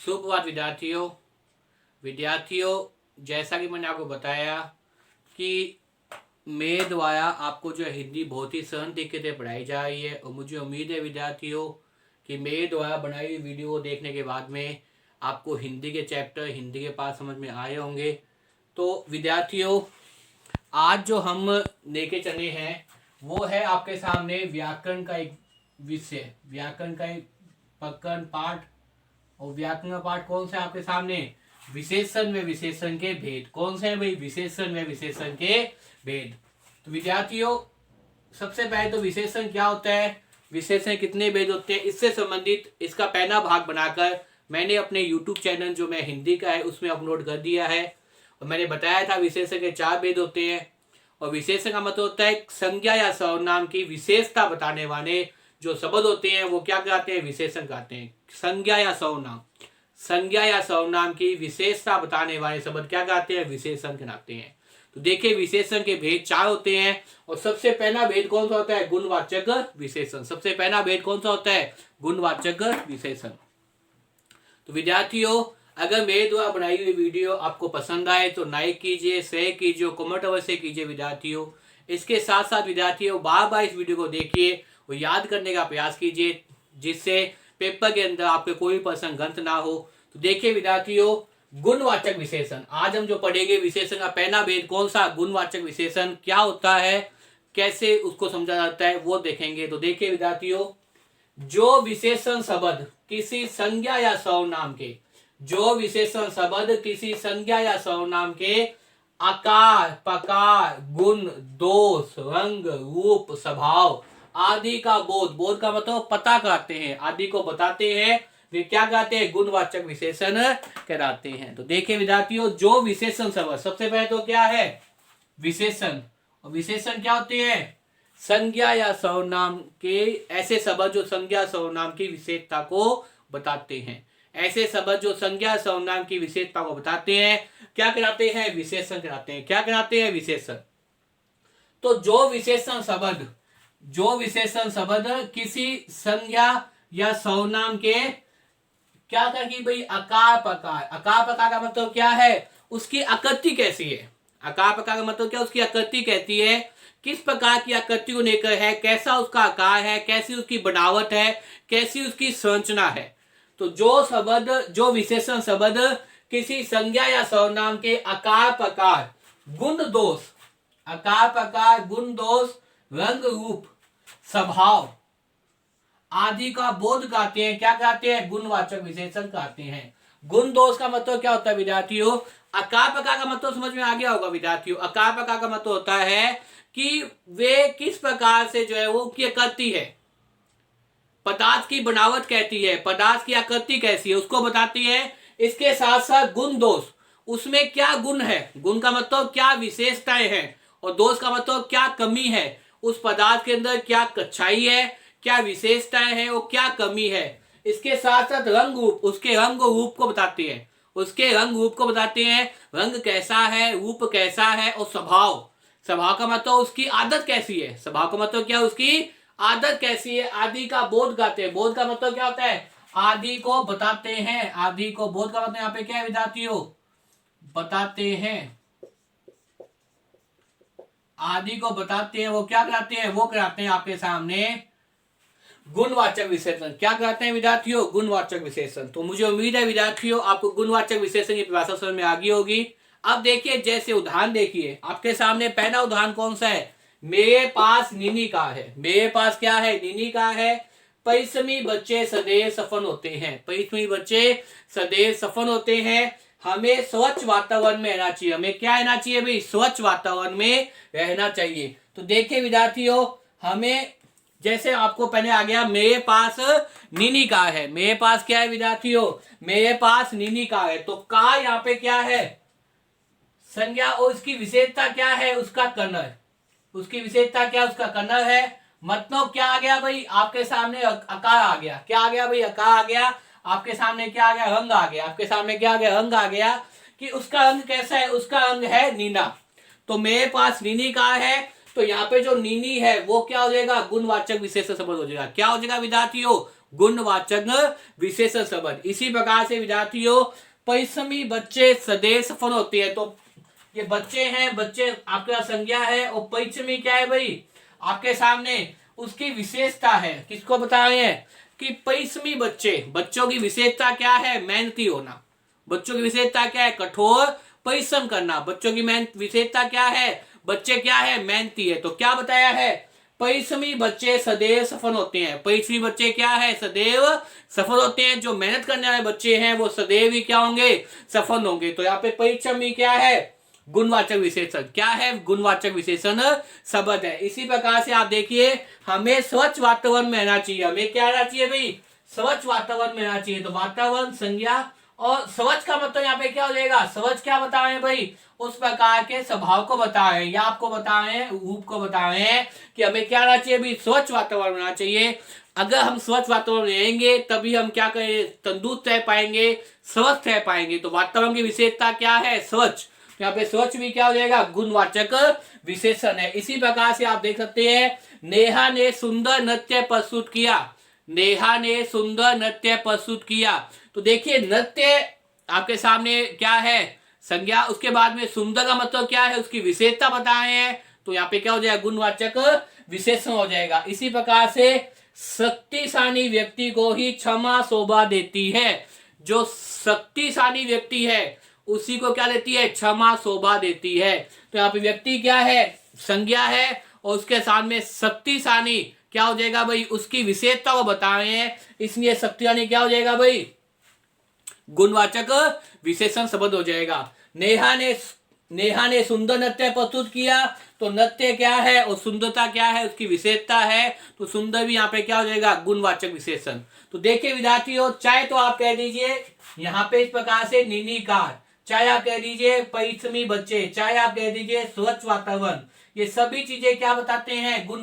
सुप्रभात विद्यार्थियों, जैसा कि मैंने आपको बताया कि मेरे द्वारा आपको जो है हिंदी बहुत ही सरल तरीके से पढ़ाई जा रही है और मुझे उम्मीद है विद्यार्थियों कि मेरे द्वारा बनाई हुई वीडियो को देखने के बाद में आपको हिंदी के चैप्टर हिंदी के पाठ समझ में आए होंगे। तो विद्यार्थियों, आज जो हम लेके चले हैं वो है आपके सामने व्याकरण का एक विषय, व्याकरण का एक प्रकरण पाठ। और व्याकरण का पाठ कौन सा है आपके सामने? विशेषण व विशेषण के भेद। कौन से है भाई? विशेषण व विशेषण के भेद। तो विद्यार्थियों, सबसे पहले तो विशेषण क्या होता है, विशेषण कितने भेद होते हैं, इससे संबंधित इसका पहला भाग बनाकर मैंने अपने YouTube चैनल जो मैं हिंदी का है उसमें अपलोड कर दिया है। और मैंने बताया था विशेषण के 4 भेद होते हैं। और विशेषण का मतलब होता है संज्ञा या सर्वनाम की विशेषता बताने वाले जो शब्द होते हैं वो क्या कहते हैं? विशेषण कहते हैं। संज्ञा या सर्वनाम, संज्ञा या सर्वनाम की विशेषता बताने वाले शब्द क्या कहते हैं? विशेषण कहलाते हैं। तो देखिए, विशेषण के भेद 4 होते हैं। और सबसे पहला भेद कौन सा होता है? गुणवाचक विशेषण। सबसे पहला भेद कौन सा होता है? गुणवाचक विशेषण। तो विद्यार्थियों, अगर मेरे द्वारा बनाई हुई वीडियो आपको पसंद आए तो लाइक कीजिए, शेयर कीजिए, कमेंट अवश्य कीजिए विद्यार्थियों। इसके साथ साथ विद्यार्थियों बार बार इस वीडियो को देखिए और याद करने का प्रयास कीजिए, जिससे पेपर के अंदर आपके कोई प्रश्न गलत ना हो। तो देखिए विद्यार्थियों, गुणवाचक विशेषण आज हम जो पढ़ेंगे, विशेषण का पहला भेद कौन सा? गुणवाचक विशेषण क्या होता है, कैसे उसको समझा जाता है, वो देखेंगे। तो देखिए विद्यार्थियों, जो विशेषण शब्द किसी संज्ञा या सर्वनाम के, जो विशेषण शब्द किसी संज्ञा या सर्वनाम के आकार, प्रकार, गुण, दोष, रंग, रूप, स्वभाव आदि का बोध, बोध का मतलब पता कराते हैं, आदि को बताते हैं, वे क्या कहते हैं? गुणवाचक विशेषण कहलाते हैं। तो देखिए विद्यार्थियों, जो विशेषण शब्द, सबसे पहले तो क्या है? विशेषण। और विशेषण क्या होते हैं? संज्ञा या सर्वनाम के ऐसे शब्द जो संज्ञा सर्वनाम की विशेषता को बताते हैं। ऐसे शब्द जो संज्ञा सर्वनाम की विशेषता को बताते हैं क्या कहलाते हैं? विशेषण कहलाते हैं। क्या कहलाते हैं? विशेषण। तो जो विशेषण शब्द, जो विशेषण शब्द किसी संज्ञा या सर्वनाम के क्या था कि भाई आकार प्रकार, आकार प्रकार का मतलब क्या है? उसकी आकृति कैसी है। आकार प्रकार का मतलब क्या? उसकी आकृति कहती है, किस प्रकार की आकृति को लेकर है, कैसा उसका आकार है, कैसी उसकी बनावट है, कैसी उसकी संरचना है। तो जो शब्द, जो विशेषण शब्द किसी संज्ञा या सर्वनाम के आकार प्रकार, गुण दोष, आकार प्रकार, गुण दोष, रंग रूप, स्वभाव आदि का बोध कहते हैं, क्या कहते हैं? गुणवाचक विशेषण कहते हैं। गुण दोष का मतलब क्या होता है विद्यार्थियों? आकार प्रकार का मतलब समझ में आ गया होगा विद्यार्थियों। आकार प्रकार का मतलब होता है कि वे किस प्रकार से जो है वो की आकृति है, पदार्थ की बनावट कहती है, पदार्थ की आकृति कैसी है उसको बताती है। इसके साथ साथ गुण दोष, उसमें क्या गुण है, गुण का मतलब क्या विशेषताएं हैं, और दोष का मतलब क्या कमी है, उस पदार्थ के अंदर क्या अच्छाई है, क्या विशेषताएं हैं, वो क्या कमी है। इसके साथ साथ रंग रूप, उसके रंग रूप को बताते हैं, उसके रंग रूप को बताते हैं, रंग कैसा है, रूप कैसा है। और स्वभाव, स्वभाव का मतलब उसकी आदत कैसी है, स्वभाव का मतलब क्या? उसकी आदत कैसी है, आदि का बोध गाते हैं। बोध का मतलब क्या होता है? आदि को बताते हैं, आदि को, बोध का मतलब यहाँ पे क्या है विद्यार्थियों? बताते हैं, आदि को बताते हैं। वो क्या कराते हैं? वो कराते हैं आपके सामने गुणवाचक विशेषण। क्या कराते हैं विद्यार्थियों? गुणवाचक विशेषण। तो मुझे उम्मीद है विद्यार्थियों आपको गुणवाचक विशेषण की परिभाषा समझ में आ गई होगी। अब देखिए, जैसे उदाहरण देखिए आपके सामने, पहला उदाहरण कौन सा है? मेरे पास नीनी का है। मेरे पास क्या है? नीनी का है। परिश्रमी बच्चे सदैव सफल होते हैं, परिश्रमी बच्चे सदैव सफल होते हैं। हमें स्वच्छ वातावरण में रहना चाहिए। हमें क्या रहना चाहिए भाई? स्वच्छ वातावरण में रहना चाहिए। तो देखिए विद्यार्थियों, हमें जैसे आपको पहले आ गया, मेरे पास नीनी का है। मेरे पास क्या है विद्यार्थियों? मेरे पास नीनी का है। तो का यहाँ पे क्या है? संज्ञा। और उसकी विशेषता क्या है? उसका कर्ण। उसकी विशेषता क्या? उसका कर्ण है। मतलब क्या आ गया भाई? आपके सामने आकार आ गया। क्या आ गया भाई? आकार आ गया। आपके सामने क्या आ गया? रंग आ गया। आपके सामने क्या आ गया? रंग आ गया। कि उसका रंग कैसा है? उसका रंग है नीला। तो मेरे पास नीनी का है, तो यहाँ पे जो नीनी है वो क्या हो जाएगा? गुणवाचक विशेषण शब्द हो जाएगा। क्या हो जाएगा विद्यार्थियों? गुणवाचक विशेषण शब्द। इसी प्रकार से विद्यार्थियों परिश्रमी बच्चे सदैव सफल होते हैं। तो ये बच्चे हैं, बच्चे आपका संज्ञा है, और परिश्रमी क्या है भाई आपके सामने उसकी विशेषता है। किसको बता रहे हैं कि परिश्रमी बच्चे, बच्चों की विशेषता क्या है, मेहनती होना। बच्चों की विशेषता क्या है, कठोर परिश्रम करना। बच्चों की विशेषता क्या है, बच्चे क्या है, मेहनती है। तो क्या बताया है, परिश्रमी बच्चे सदैव सफल होते हैं। परिश्रमी बच्चे क्या है, सदैव सफल होते हैं। जो मेहनत करने वाले बच्चे हैं वो सदैव ही क्या होंगे, सफल होंगे। तो यहाँ पे परिश्रमी क्या है, गुणवाचक विशेषण। क्या है, गुणवाचक विशेषण शब्द है। इसी प्रकार से आप देखिए हमें स्वच्छ वातावरण में रहना चाहिए। हमें क्या रहना चाहिए भाई, स्वच्छ वातावरण में रहना चाहिए। तो वातावरण संज्ञा, और स्वच्छ का मतलब यहाँ पे क्या हो जाएगा, स्वच्छ क्या बता रहे हैं भाई, उस प्रकार के स्वभाव को बता रहे हैं, या आपको बता रहे हैं, रूप को बता रहे हैं कि हमें क्या रहना चाहिए भाई, स्वच्छ वातावरण रहना चाहिए। अगर हम स्वच्छ वातावरण रहेंगे तभी हम क्या करें, तंदुरुस्त रह पाएंगे, स्वस्थ रह पाएंगे। तो वातावरण की विशेषता क्या है, स्वच्छ। यहाँ पे स्वच्छ भी क्या हो जाएगा, गुणवाचक विशेषण है। इसी प्रकार से आप देख सकते हैं नेहा ने सुंदर नृत्य प्रस्तुत किया। नेहा ने सुंदर नृत्य प्रस्तुत किया। तो देखिए नृत्य आपके सामने क्या है, संज्ञा, उसके बाद में सुंदर का मतलब क्या है, उसकी विशेषता बता रहे हैं। तो यहाँ पे क्या हो जाएगा, गुणवाचक विशेषण हो जाएगा। इसी प्रकार से शक्तिशाली व्यक्ति को ही क्षमा शोभा देती है। जो शक्तिशाली व्यक्ति है उसी को क्या देती है, क्षमा शोभा देती है। तो यहाँ पे व्यक्ति क्या है, संज्ञा है, और उसके साथ में शक्तिशाली क्या हो जाएगा भाई, उसकी विशेषता को बता रहे हैं, इसलिए शक्तिशाली क्या हो जाएगा भाई, गुणवाचक विशेषण शब्द हो जाएगा। नेहा ने सुंदर नृत्य प्रस्तुत किया। तो नृत्य क्या है और सुंदरता क्या है, उसकी विशेषता है। तो सुंदर भी यहाँ पे क्या हो जाएगा, गुणवाचक विशेषण। तो देखिए विद्यार्थियों, चाहे तो आप कह दीजिए यहाँ पे इस प्रकार से निर्णयकार, चाहे आप कह दीजिए परिश्रमी बच्चे, चाहे आप कह दीजिए स्वच्छ वातावरण, ये सभी चीजें क्या बताते हैं, गुण